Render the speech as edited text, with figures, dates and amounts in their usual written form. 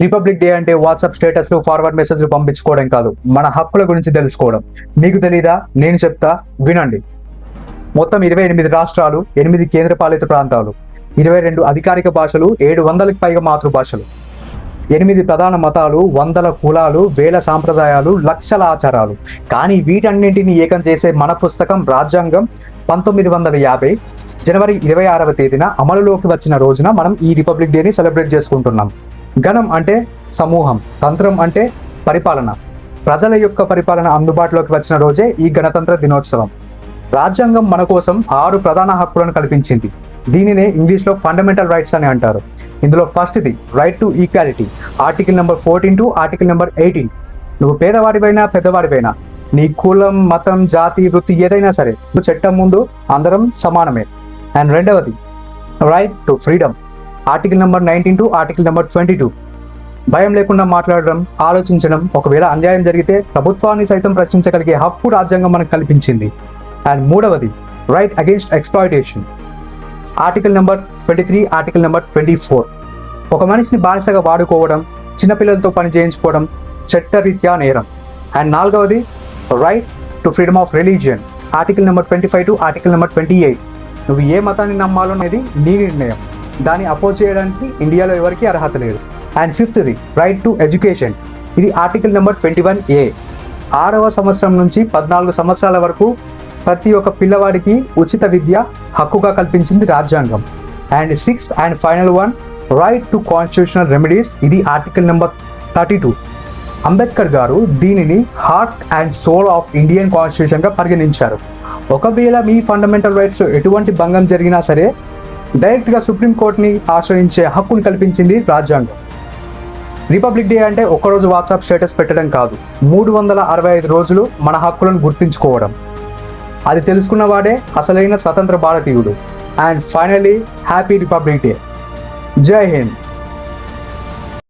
Republic day అంటే WhatsApp స్టేటస్లు forward మెసేజ్లు పంపించుకోవడం కాదు, మన హక్కుల గురించి తెలుసుకోవడం. మీకు తెలీదా? నేను చెప్తా, వినండి. మొత్తం 28 రాష్ట్రాలు, 8 కేంద్రపాలిత ప్రాంతాలు, 22 అధికారిక భాషలు, 700కి పైగా మాతృభాషలు, 8 ప్రధాన మతాలు, 100 కులాలు, 1000 సాంప్రదాయాలు, లక్షల ఆచారాలు. కానీ వీటన్నింటినీ ఏకం చేసే మన పుస్తకం రాజ్యాంగం 1950 జనవరి 26వ తేదీన అమలులోకి వచ్చిన రోజున మనం ఈ రిపబ్లిక్ డేని సెలబ్రేట్ చేసుకుంటున్నాం. గణం అంటే సమూహం, తంత్రం అంటే పరిపాలన, ప్రజల యొక్క పరిపాలన అందుబాటులోకి వచ్చిన రోజే ఈ గణతంత్ర దినోత్సవం. రాజ్యాంగం మన కోసం 6 ప్రధాన హక్కులను కల్పించింది. దీనినే ఇంగ్లీష్లో ఫండమెంటల్ రైట్స్ అని అంటారు. ఇందులో ఫస్ట్ది right to equality, article number 14 to article number 18. నువ్వు పేదవాడివైనా పెద్దవాడివైనా, నీ కులం, మతం, జాతి, వృత్తి ఏదైనా సరే, నువ్వు చట్టం ముందు అందరం సమానమే. అండ్ రెండవది right to freedom, article number 19 to article number 22. భయం లేకుండా మాట్లాడడం, ఆలోచించడం, ఒకవేళ అన్యాయం జరిగితే ప్రభుత్వాన్ని సైతం ప్రశ్నించగలిగే హక్కు రాజ్యాంగం మనకు కల్పించింది. అండ్ మూడవది right against exploitation, article number 23, article number 24. ఒక మనిషిని బానిసగా వాడుకోవడం, చిన్నపిల్లలతో పని చేయించుకోవడం చట్టరీత్యా నేరం. అండ్ నాలుగవది right to freedom of religion, article number 25 to article number 28. నువ్వు ఏ మతాన్ని నమ్మాలో అనేది నీ నిర్ణయం, దాన్ని అపోజ్ చేయడానికి ఇండియాలో ఎవరికీ అర్హత లేదు. అండ్ ఫిఫ్త్ది రైట్ టు ఎడ్యుకేషన్, ఇది ఆర్టికల్ నెంబర్ 21A. 6వ సంవత్సరం నుంచి 14 సంవత్సరాల వరకు ప్రతి ఒక్క పిల్లవాడికి ఉచిత విద్య హక్కుగా కల్పించింది రాజ్యాంగం. And sixth and final one right to constitutional remedies, ఇది ఆర్టికల్ నెంబర్ 32. అంబేద్కర్ గారు దీనిని heart and soul of Indian కాన్స్టిట్యూషన్గా పరిగణించారు. ఒకవేళ మీ ఫండమెంటల్ రైట్స్లో ఎటువంటి భంగం జరిగినా సరే డైరెక్ట్గా సుప్రీంకోర్టుని ఆశ్రయించే హక్కుని కల్పించింది రాజ్యాంగం. రిపబ్లిక్ డే అంటే ఒక్కరోజు వాట్సాప్ స్టేటస్ పెట్టడం కాదు, 365 రోజులు మన హక్కులను గుర్తించుకోవడం. అది తెలుసుకున్న వాడే అసలైన స్వతంత్ర భారతీయుడు. And finally happy republic day. జై హింద్.